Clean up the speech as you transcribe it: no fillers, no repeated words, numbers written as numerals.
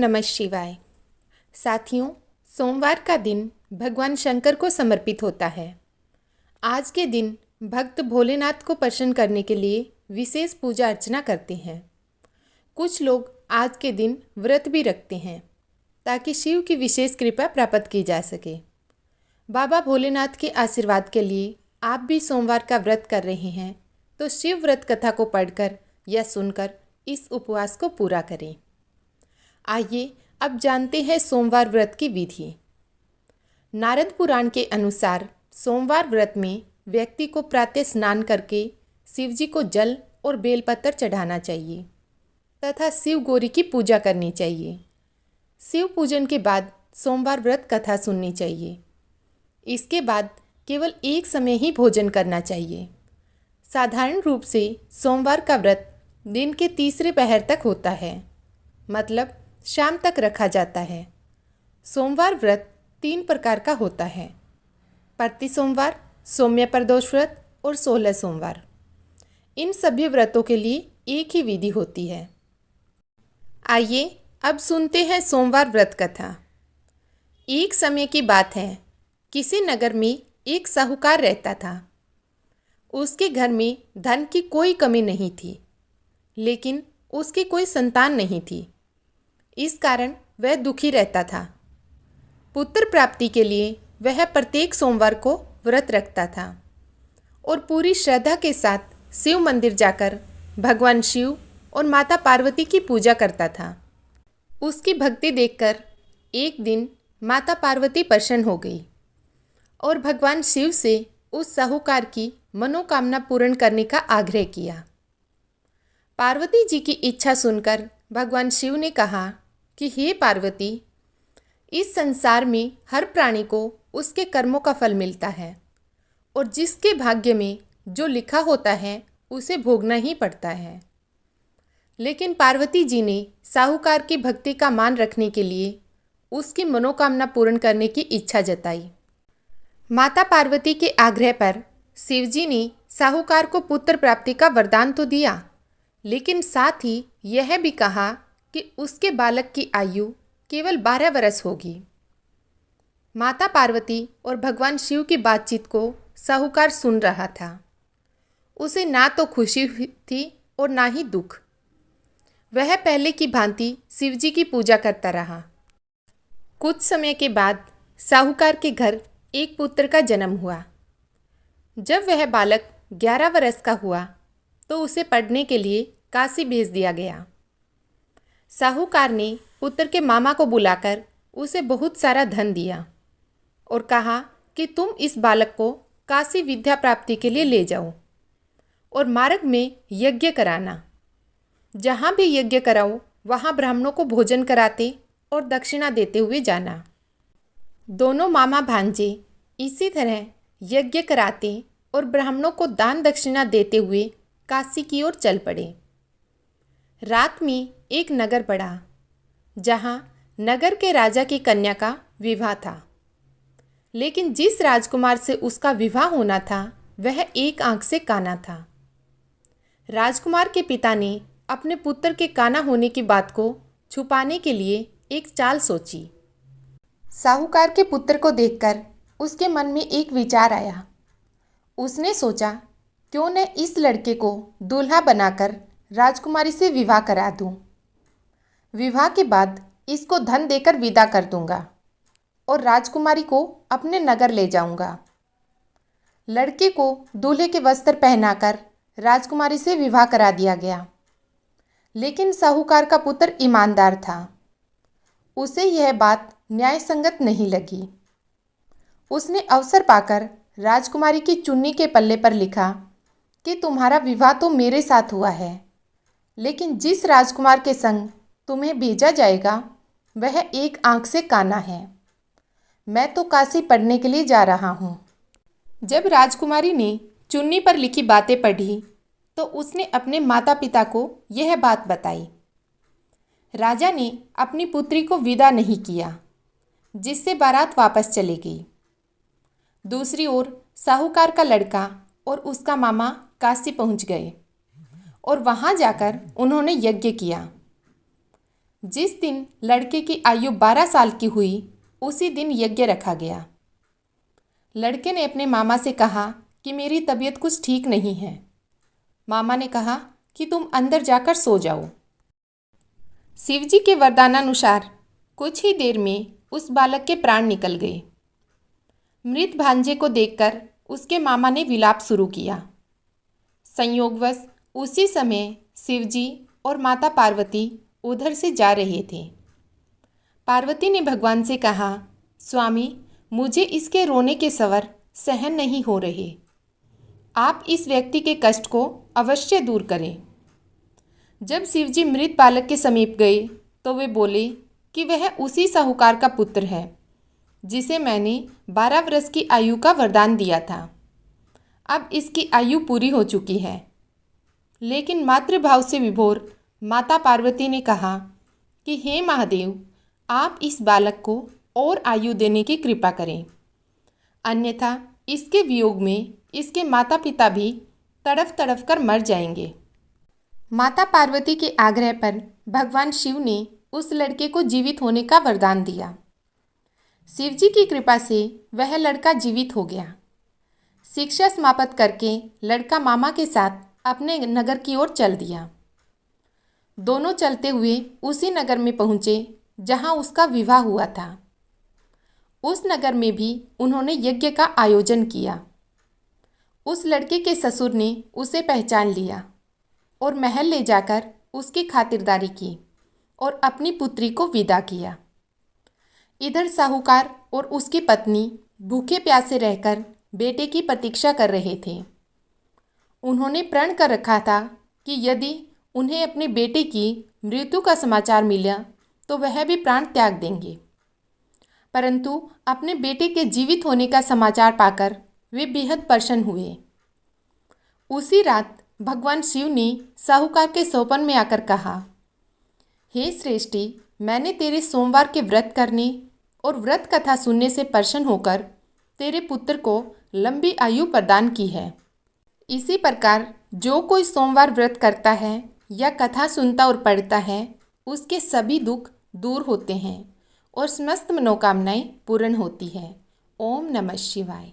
नमः शिवाय। साथियों, सोमवार का दिन भगवान शंकर को समर्पित होता है। आज के दिन भक्त भोलेनाथ को प्रसन्न करने के लिए विशेष पूजा अर्चना करते हैं। कुछ लोग आज के दिन व्रत भी रखते हैं ताकि शिव की विशेष कृपा प्राप्त की जा सके। बाबा भोलेनाथ के आशीर्वाद के लिए आप भी सोमवार का व्रत कर रहे हैं तो शिव व्रत कथा को पढ़कर या सुनकर इस उपवास को पूरा करें। आइए अब जानते हैं सोमवार व्रत की विधि। नारद पुराण के अनुसार सोमवार व्रत में व्यक्ति को प्रातः स्नान करके शिवजी को जल और बेलपत्र चढ़ाना चाहिए तथा शिव गौरी की पूजा करनी चाहिए। शिव पूजन के बाद सोमवार व्रत कथा सुननी चाहिए। इसके बाद केवल एक समय ही भोजन करना चाहिए। साधारण रूप से सोमवार का व्रत दिन के तीसरे पहर तक होता है, मतलब शाम तक रखा जाता है। सोमवार व्रत 3 प्रकार का होता है: प्रति सोमवार, सौम्य प्रदोष व्रत और 16 सोमवार। इन सभी व्रतों के लिए एक ही विधि होती है। आइए अब सुनते हैं सोमवार व्रत कथा। एक समय की बात है, किसी नगर में एक साहूकार रहता था। उसके घर में धन की कोई कमी नहीं थी, लेकिन उसकी कोई संतान नहीं थी। इस कारण वह दुखी रहता था। पुत्र प्राप्ति के लिए वह प्रत्येक सोमवार को व्रत रखता था और पूरी श्रद्धा के साथ शिव मंदिर जाकर भगवान शिव और माता पार्वती की पूजा करता था। उसकी भक्ति देखकर एक दिन माता पार्वती प्रसन्न हो गई और भगवान शिव से उस साहूकार की मनोकामना पूर्ण करने का आग्रह किया। पार्वती जी की इच्छा सुनकर भगवान शिव ने कहा कि हे पार्वती, इस संसार में हर प्राणी को उसके कर्मों का फल मिलता है और जिसके भाग्य में जो लिखा होता है उसे भोगना ही पड़ता है। लेकिन पार्वती जी ने साहूकार की भक्ति का मान रखने के लिए उसकी मनोकामना पूर्ण करने की इच्छा जताई। माता पार्वती के आग्रह पर शिवजी ने साहूकार को पुत्र प्राप्ति का वरदान तो दिया, लेकिन साथ ही यह भी कहा कि उसके बालक की आयु केवल 12 वर्ष होगी। माता पार्वती और भगवान शिव की बातचीत को साहूकार सुन रहा था। उसे ना तो खुशी हुई थी और ना ही दुख। वह पहले की भांति शिवजी की पूजा करता रहा। कुछ समय के बाद साहूकार के घर एक पुत्र का जन्म हुआ। जब वह बालक 11 वर्ष का हुआ तो उसे पढ़ने के लिए काशी भेज दिया गया। साहूकार ने पुत्र के मामा को बुलाकर उसे बहुत सारा धन दिया और कहा कि तुम इस बालक को काशी विद्या प्राप्ति के लिए ले जाओ और मार्ग में यज्ञ कराना। जहाँ भी यज्ञ कराओ वहाँ ब्राह्मणों को भोजन कराते और दक्षिणा देते हुए जाना। दोनों मामा भांजे इसी तरह यज्ञ कराते और ब्राह्मणों को दान दक्षिणा देते हुए काशी की ओर चल पड़े। रात में एक नगर पड़ा जहाँ नगर के राजा की कन्या का विवाह था, लेकिन जिस राजकुमार से उसका विवाह होना था वह एक आंख से काना था। राजकुमार के पिता ने अपने पुत्र के काना होने की बात को छुपाने के लिए एक चाल सोची। साहूकार के पुत्र को देखकर उसके मन में एक विचार आया। उसने सोचा, क्यों न इस लड़के को दूल्हा बनाकर राजकुमारी से विवाह करा दूं। विवाह के बाद इसको धन देकर विदा कर दूंगा और राजकुमारी को अपने नगर ले जाऊंगा। लड़के को दूल्हे के वस्त्र पहनाकर राजकुमारी से विवाह करा दिया गया। लेकिन साहूकार का पुत्र ईमानदार था। उसे यह बात न्याय संगत नहीं लगी। उसने अवसर पाकर राजकुमारी की चुन्नी के पल्ले पर लिखा कि तुम्हारा विवाह तो मेरे साथ हुआ है, लेकिन जिस राजकुमार के संग तुम्हें भेजा जाएगा वह एक आंख से काना है। मैं तो काशी पढ़ने के लिए जा रहा हूँ। जब राजकुमारी ने चुन्नी पर लिखी बातें पढ़ी तो उसने अपने माता पिता को यह बात बताई। राजा ने अपनी पुत्री को विदा नहीं किया, जिससे बारात वापस चली गई। दूसरी ओर साहूकार का लड़का और उसका मामा काशी पहुंच गए और वहां जाकर उन्होंने यज्ञ किया। जिस दिन लड़के की आयु 12 साल की हुई उसी दिन यज्ञ रखा गया। लड़के ने अपने मामा से कहा कि मेरी तबीयत कुछ ठीक नहीं है। मामा ने कहा कि तुम अंदर जाकर सो जाओ। शिवजी के वरदानानुसार कुछ ही देर में उस बालक के प्राण निकल गए। मृत भांजे को देखकर उसके मामा ने विलाप शुरू किया। संयोगवश उसी समय शिवजी और माता पार्वती उधर से जा रहे थे। पार्वती ने भगवान से कहा, स्वामी, मुझे इसके रोने के स्वर सहन नहीं हो रहे। आप इस व्यक्ति के कष्ट को अवश्य दूर करें। जब शिवजी मृत बालक के समीप गए तो वे बोले कि वह उसी साहूकार का पुत्र है जिसे मैंने 12 वर्ष की आयु का वरदान दिया था। अब इसकी आयु पूरी हो चुकी है। लेकिन मातृभाव से विभोर माता पार्वती ने कहा कि हे महादेव, आप इस बालक को और आयु देने की कृपा करें, अन्यथा इसके वियोग में इसके माता पिता भी तड़फ तड़फ कर मर जाएंगे। माता पार्वती के आग्रह पर भगवान शिव ने उस लड़के को जीवित होने का वरदान दिया। शिवजी की कृपा से वह लड़का जीवित हो गया। शिक्षा समाप्त करके लड़का मामा के साथ अपने नगर की ओर चल दिया। दोनों चलते हुए उसी नगर में पहुँचे जहाँ उसका विवाह हुआ था। उस नगर में भी उन्होंने यज्ञ का आयोजन किया। उस लड़के के ससुर ने उसे पहचान लिया और महल ले जाकर उसकी खातिरदारी की और अपनी पुत्री को विदा किया। इधर साहूकार और उसकी पत्नी भूखे प्यासे रहकर बेटे की प्रतीक्षा कर रहे थे। उन्होंने प्रण कर रखा था कि यदि उन्हें अपने बेटे की मृत्यु का समाचार मिला तो वह भी प्राण त्याग देंगे, परंतु अपने बेटे के जीवित होने का समाचार पाकर वे बेहद प्रसन्न हुए। उसी रात भगवान शिव ने साहूकार के सोपन में आकर कहा, हे श्रेष्ठी, मैंने तेरे सोमवार के व्रत करने और व्रत कथा सुनने से प्रसन्न होकर तेरे पुत्र को लंबी आयु प्रदान की है। इसी प्रकार जो कोई सोमवार व्रत करता है या कथा सुनता और पढ़ता है, उसके सभी दुख दूर होते हैं और समस्त मनोकामनाएं पूर्ण होती है। ओम नमः शिवाय।